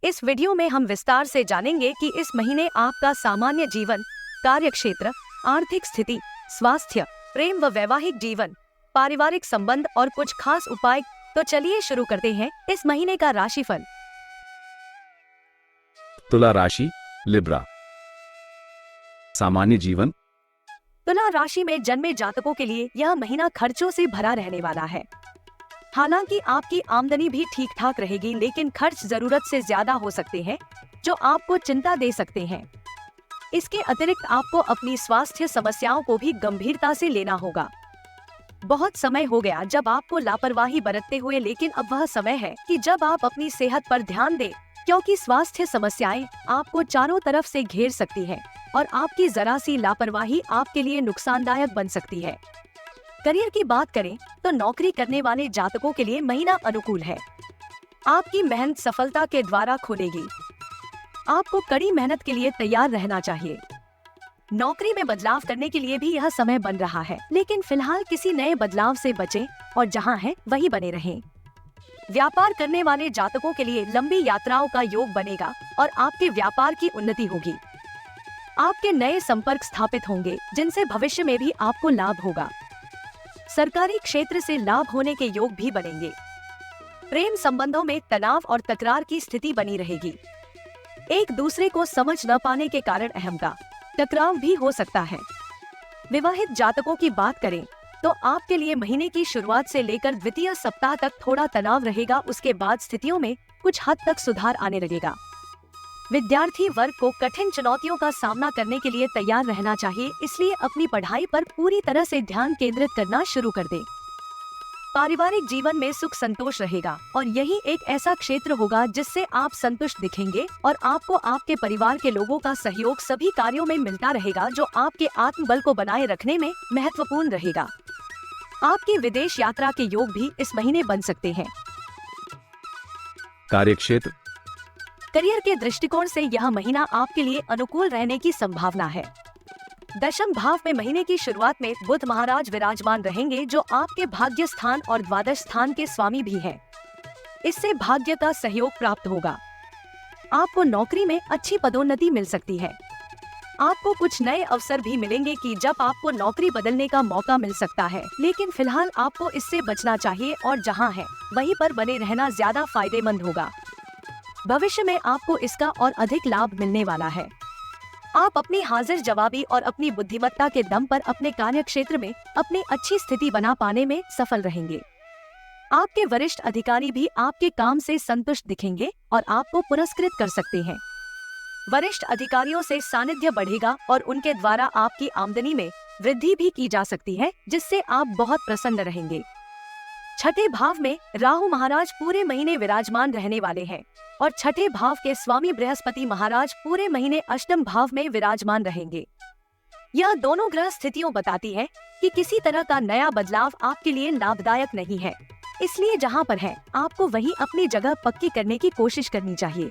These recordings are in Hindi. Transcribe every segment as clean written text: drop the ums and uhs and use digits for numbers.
इस वीडियो में हम विस्तार से जानेंगे कि इस महीने आपका सामान्य जीवन, कार्यक्षेत्र, आर्थिक स्थिति, स्वास्थ्य, प्रेम व वैवाहिक जीवन, पारिवारिक संबंध और कुछ खास उपाय। तो चलिए शुरू करते हैं इस महीने का राशिफल। तुला राशि, लिब्रा। सामान्य जीवन। तुला राशि में जन्मे जातकों के लिए यह महीना खर्चों से भरा रहने वाला है। हालांकि आपकी आमदनी भी ठीक ठाक रहेगी, लेकिन खर्च जरूरत से ज्यादा हो सकते हैं, जो आपको चिंता दे सकते हैं। इसके अतिरिक्त आपको अपनी स्वास्थ्य समस्याओं को भी गंभीरता से लेना होगा। बहुत समय हो गया जब आपको लापरवाही बरतते हुए, लेकिन अब वह समय है कि जब आप अपनी सेहत पर ध्यान दें, क्योंकि स्वास्थ्य समस्याएं आपको चारों तरफ से घेर सकती हैं और आपकी जरा सी लापरवाही आपके लिए नुकसानदायक बन सकती है। करियर की बात करें तो नौकरी करने वाले जातकों के लिए महीना अनुकूल है। आपकी मेहनत सफलता के द्वारा खुलेगी। आपको कड़ी मेहनत के लिए तैयार रहना चाहिए। नौकरी में बदलाव करने के लिए भी यह समय बन रहा है, लेकिन फिलहाल किसी नए बदलाव से बचें और जहां हैं वहीं बने रहें। व्यापार करने वाले जातकों के लिए लंबी यात्राओं का योग बनेगा और आपके व्यापार की उन्नति होगी। आपके नए संपर्क स्थापित होंगे, जिनसे भविष्य में भी आपको लाभ होगा। सरकारी क्षेत्र से लाभ होने के योग भी बनेंगे। प्रेम संबंधों में तनाव और तकरार की स्थिति बनी रहेगी। एक दूसरे को समझ न पाने के कारण अहंता, टकराव भी हो सकता है। विवाहित जातकों की बात करें तो आपके लिए महीने की शुरुआत से लेकर द्वितीय सप्ताह तक थोड़ा तनाव रहेगा। उसके बाद स्थितियों में कुछ हद तक सुधार आने लगेगा। विद्यार्थी वर्ग को कठिन चुनौतियों का सामना करने के लिए तैयार रहना चाहिए, इसलिए अपनी पढ़ाई पर पूरी तरह से ध्यान केंद्रित करना शुरू कर दें। पारिवारिक जीवन में सुख संतोष रहेगा और यही एक ऐसा क्षेत्र होगा जिससे आप संतुष्ट दिखेंगे और आपको आपके परिवार के लोगों का सहयोग सभी कार्यों में मिलता रहेगा, जो आपके आत्मबल को बनाए रखने में महत्वपूर्ण रहेगा। आपकी विदेश यात्रा के योग भी इस महीने बन सकते हैं। कार्यक्षेत्र। करियर के दृष्टिकोण से यह महीना आपके लिए अनुकूल रहने की संभावना है। दशम भाव में महीने की शुरुआत में बुध महाराज विराजमान रहेंगे, जो आपके भाग्य स्थान और द्वादश स्थान के स्वामी भी हैं। इससे भाग्य का सहयोग प्राप्त होगा। आपको नौकरी में अच्छी पदोन्नति मिल सकती है। आपको कुछ नए अवसर भी मिलेंगे कि जब आपको नौकरी बदलने का मौका मिल सकता है, लेकिन फिलहाल आपको इससे बचना चाहिए और जहां है वहीं पर बने रहना ज्यादा फायदेमंद होगा। भविष्य में आपको इसका और अधिक लाभ मिलने वाला है। आप अपनी हाजिर जवाबी और अपनी बुद्धिमत्ता के दम पर अपने कार्य क्षेत्र में अपनी अच्छी स्थिति बना पाने में सफल रहेंगे। आपके वरिष्ठ अधिकारी भी आपके काम से संतुष्ट दिखेंगे और आपको पुरस्कृत कर सकते हैं। वरिष्ठ अधिकारियों से सानिध्य बढ़ेगा और उनके द्वारा आपकी आमदनी में वृद्धि भी की जा सकती है, जिससे आप बहुत प्रसन्न रहेंगे। छठे भाव में राहु महाराज पूरे महीने विराजमान रहने वाले हैं और छठे भाव के स्वामी बृहस्पति महाराज पूरे महीने अष्टम भाव में विराजमान रहेंगे। यह दोनों ग्रह स्थितियों बताती है कि किसी तरह का नया बदलाव आपके लिए लाभदायक नहीं है, इसलिए जहां पर है आपको वहीं अपनी जगह पक्की करने की कोशिश करनी चाहिए।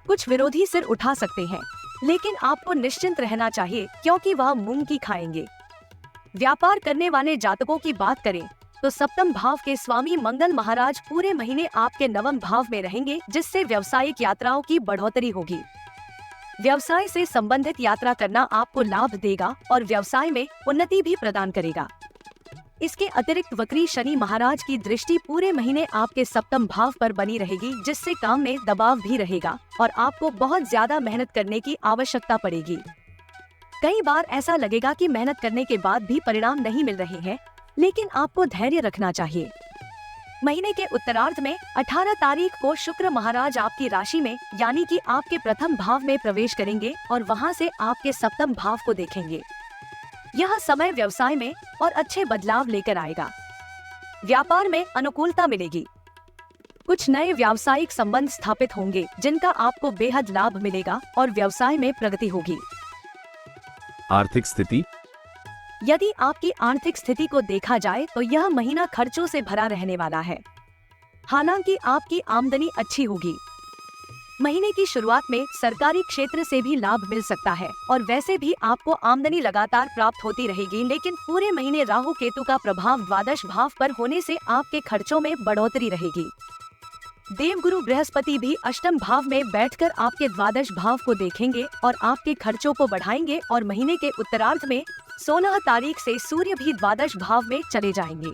कुछ विरोधी सिर उठा सकते हैं, लेकिन आपको निश्चिंत रहना चाहिए, क्योंकि वह मूंग की खाएंगे। व्यापार करने वाले जातकों की बात करें तो सप्तम भाव के स्वामी मंगल महाराज पूरे महीने आपके नवम भाव में रहेंगे, जिससे व्यावसायिक यात्राओं की बढ़ोतरी होगी। व्यवसाय से संबंधित यात्रा करना आपको लाभ देगा और व्यवसाय में उन्नति भी प्रदान करेगा। इसके अतिरिक्त वक्री शनि महाराज की दृष्टि पूरे महीने आपके सप्तम भाव पर बनी रहेगी, जिससे काम में दबाव भी रहेगा और आपको बहुत ज्यादा मेहनत करने की आवश्यकता पड़ेगी। कई बार ऐसा लगेगा कि मेहनत करने के बाद भी परिणाम नहीं मिल रहे हैं, लेकिन आपको धैर्य रखना चाहिए। महीने के उत्तरार्ध में 18 तारीख को शुक्र महाराज आपकी राशि में यानी कि आपके प्रथम भाव में प्रवेश करेंगे और वहां से आपके सप्तम भाव को देखेंगे। यह समय व्यवसाय में और अच्छे बदलाव लेकर आएगा। व्यापार में अनुकूलता मिलेगी। कुछ नए व्यावसायिक संबंध स्थापित होंगे, जिनका आपको बेहद लाभ मिलेगा और व्यवसाय में प्रगति होगी। आर्थिक स्थिति। यदि आपकी आर्थिक स्थिति को देखा जाए तो यह महीना खर्चों से भरा रहने वाला है। हालांकि आपकी आमदनी अच्छी होगी। महीने की शुरुआत में सरकारी क्षेत्र से भी लाभ मिल सकता है और वैसे भी आपको आमदनी लगातार प्राप्त होती रहेगी, लेकिन पूरे महीने राहु केतु का प्रभाव द्वादश भाव पर होने से आपके खर्चों में बढ़ोतरी रहेगी। देवगुरु बृहस्पति भी अष्टम भाव में बैठकर आपके द्वादश भाव को देखेंगे और आपके खर्चों को बढ़ाएंगे और महीने के उत्तरार्ध में 16 तारीख से सूर्य भी द्वादश भाव में चले जाएंगे।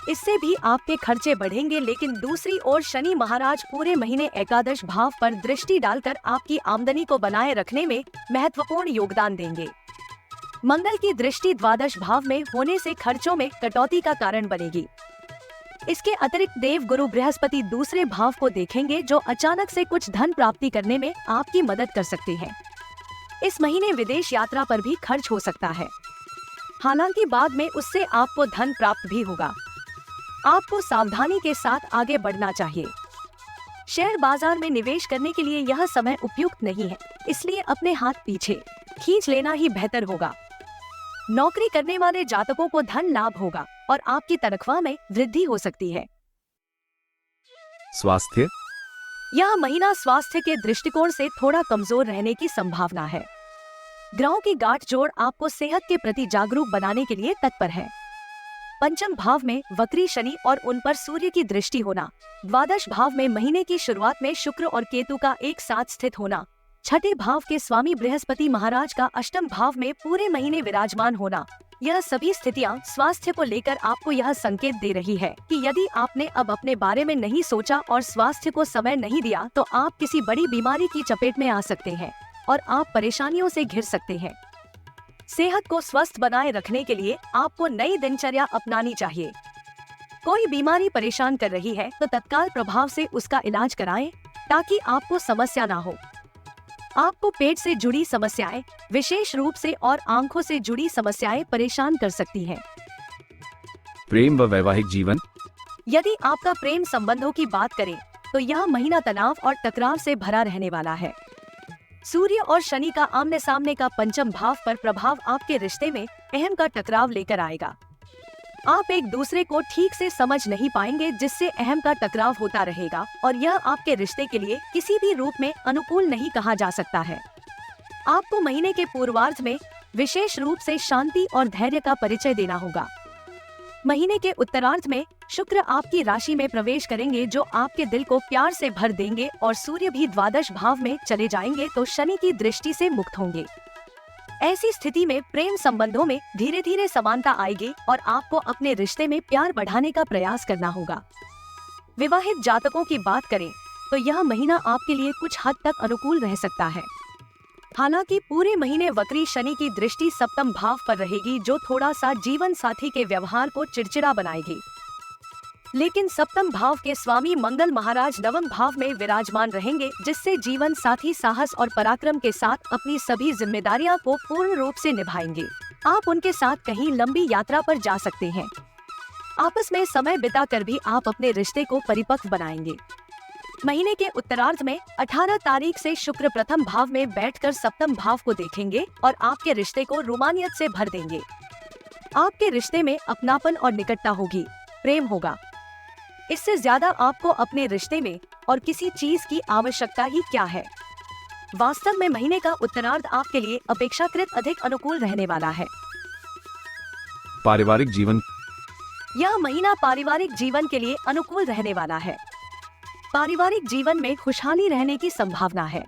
इससे भी आपके खर्चे बढ़ेंगे, लेकिन दूसरी ओर शनि महाराज पूरे महीने एकादश भाव पर दृष्टि डालकर आपकी आमदनी को बनाए रखने में महत्वपूर्ण योगदान देंगे। मंगल की दृष्टि द्वादश भाव में होने से खर्चों में कटौती का कारण बनेगी। इसके अतिरिक्त देव गुरु बृहस्पति दूसरे भाव को देखेंगे, जो अचानक से कुछ धन प्राप्ति करने में आपकी मदद कर सकते हैं। इस महीने विदेश यात्रा पर भी खर्च हो सकता है, हालांकि बाद में उससे आपको धन प्राप्त भी होगा। आपको सावधानी के साथ आगे बढ़ना चाहिए। शेयर बाजार में निवेश करने के लिए यह समय उपयुक्त नहीं है, इसलिए अपने हाथ पीछे खींच लेना ही बेहतर होगा। नौकरी करने वाले जातकों को धन लाभ होगा और आपकी तनख्वाह में वृद्धि हो सकती है। स्वास्थ्य। यह महीना स्वास्थ्य के दृष्टिकोण से थोड़ा कमजोर रहने की संभावना है। ग्रहों की गांठजोड़ आपको सेहत के प्रति जागरूक बनाने के लिए तत्पर है। पंचम भाव में वक्री शनि और उन पर सूर्य की दृष्टि होना, द्वादश भाव में महीने की शुरुआत में शुक्र और केतु का एक साथ स्थित होना, छठे भाव के स्वामी बृहस्पति महाराज का अष्टम भाव में पूरे महीने विराजमान होना, यह सभी स्थितियां स्वास्थ्य को लेकर आपको यह संकेत दे रही है कि यदि आपने अब अपने बारे में नहीं सोचा और स्वास्थ्य को समय नहीं दिया तो आप किसी बड़ी बीमारी की चपेट में आ सकते हैं और आप परेशानियों से घिर सकते हैं। सेहत को स्वस्थ बनाए रखने के लिए आपको नई दिनचर्या अपनानी चाहिए। कोई बीमारी परेशान कर रही है तो तत्काल प्रभाव से उसका इलाज कराएं ताकि आपको समस्या ना हो। आपको पेट से जुड़ी समस्याएं, विशेष रूप से और आंखों से जुड़ी समस्याएं परेशान कर सकती हैं। प्रेम व वैवाहिक जीवन। यदि आपका प्रेम संबंधों की बात करें तो यह महीना तनाव और टकराव से भरा रहने वाला है। सूर्य और शनि का आमने सामने का पंचम भाव पर प्रभाव आपके रिश्ते में अहम का टकराव लेकर आएगा। आप एक दूसरे को ठीक से समझ नहीं पाएंगे, जिससे अहम का टकराव होता रहेगा और यह आपके रिश्ते के लिए किसी भी रूप में अनुकूल नहीं कहा जा सकता है। आपको महीने के पूर्वार्ध में विशेष रूप से शांति और धैर्य का परिचय देना होगा। महीने के उत्तरार्ध में शुक्र आपकी राशि में प्रवेश करेंगे, जो आपके दिल को प्यार से भर देंगे और सूर्य भी द्वादश भाव में चले जाएंगे तो शनि की दृष्टि से मुक्त होंगे। ऐसी स्थिति में प्रेम संबंधों में धीरे धीरे समानता आएगी और आपको अपने रिश्ते में प्यार बढ़ाने का प्रयास करना होगा। विवाहित जातकों की बात करें तो यह महीना आपके लिए कुछ हद तक अनुकूल रह सकता है। हालांकि पूरे महीने वक्री शनि की दृष्टि सप्तम भाव पर रहेगी, जो थोड़ा सा जीवन साथी के व्यवहार को चिड़चिड़ा बनाएगी। लेकिन सप्तम भाव के स्वामी मंगल महाराज नवम भाव में विराजमान रहेंगे, जिससे जीवन साथी साहस और पराक्रम के साथ अपनी सभी जिम्मेदारियां को पूर्ण रूप से निभाएंगे। आप उनके साथ कहीं लंबी यात्रा पर जा सकते हैं। आपस में समय बिताकर भी आप अपने रिश्ते को परिपक्व बनाएंगे। महीने के उत्तरार्ध में 18 तारीख से शुक्र प्रथम भाव में बैठकर सप्तम भाव को देखेंगे और आपके रिश्ते को रोमानियत से भर देंगे। आपके रिश्ते में अपनापन और निकटता होगी, प्रेम होगा। इससे ज्यादा आपको अपने रिश्ते में और किसी चीज की आवश्यकता ही क्या है। वास्तव में महीने का उत्तरार्ध आपके लिए अपेक्षाकृत अधिक अनुकूल रहने वाला है। पारिवारिक जीवन। यह महीना पारिवारिक जीवन के लिए अनुकूल रहने वाला है। पारिवारिक जीवन में खुशहाली रहने की संभावना है।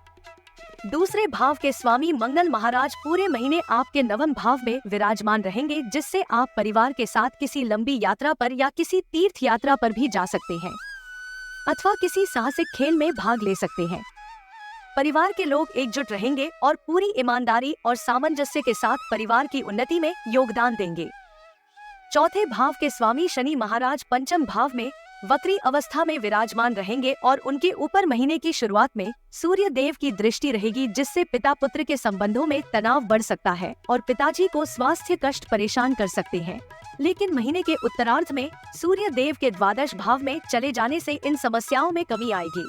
दूसरे भाव के स्वामी मंगल महाराज पूरे महीने आपके नवम भाव में विराजमान रहेंगे, जिससे आप परिवार के साथ किसी लंबी यात्रा पर या किसी तीर्थ यात्रा पर भी जा सकते हैं अथवा किसी साहसिक खेल में भाग ले सकते हैं। परिवार के लोग एकजुट रहेंगे और पूरी ईमानदारी और सामंजस्य के साथ परिवार की उन्नति में योगदान देंगे। चौथे भाव के स्वामी शनि महाराज पंचम भाव में वक्री अवस्था में विराजमान रहेंगे और उनके ऊपर महीने की शुरुआत में सूर्य देव की दृष्टि रहेगी, जिससे पिता पुत्र के संबंधों में तनाव बढ़ सकता है और पिताजी को स्वास्थ्य कष्ट परेशान कर सकते हैं। लेकिन महीने के उत्तरार्ध में सूर्य देव के द्वादश भाव में चले जाने से इन समस्याओं में कमी आएगी।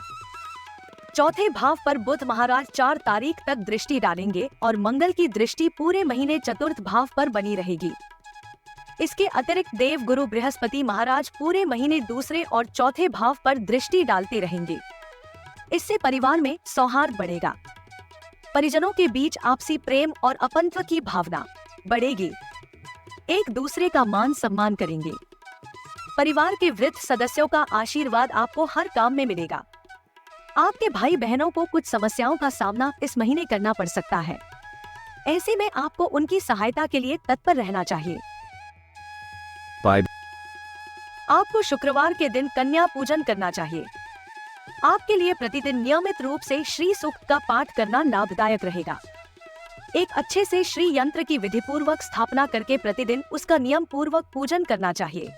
चौथे भाव पर बुध महाराज 4 तारीख तक दृष्टि डालेंगे और मंगल की दृष्टि पूरे महीने चतुर्थ भाव पर बनी रहेगी। इसके अतिरिक्त देव गुरु बृहस्पति महाराज पूरे महीने दूसरे और चौथे भाव पर दृष्टि डालते रहेंगे। इससे परिवार में सौहार्द बढ़ेगा। परिजनों के बीच आपसी प्रेम और अपनत्व की भावना बढ़ेगी। एक दूसरे का मान सम्मान करेंगे। परिवार के वृद्ध सदस्यों का आशीर्वाद आपको हर काम में मिलेगा। आपके भाई बहनों को कुछ समस्याओं का सामना इस महीने करना पड़ सकता है। ऐसे में आपको उनकी सहायता के लिए तत्पर रहना चाहिए। 5. आपको शुक्रवार के दिन कन्या पूजन करना चाहिए। आपके लिए प्रतिदिन नियमित रूप से श्री सूक्त का पाठ करना लाभदायक रहेगा। एक अच्छे से श्री यंत्र की विधिपूर्वक स्थापना करके प्रतिदिन उसका नियम पूर्वक पूजन करना चाहिए।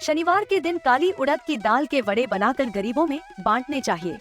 शनिवार के दिन काली उड़द की दाल के वड़े बनाकर गरीबों में बांटने चाहिए।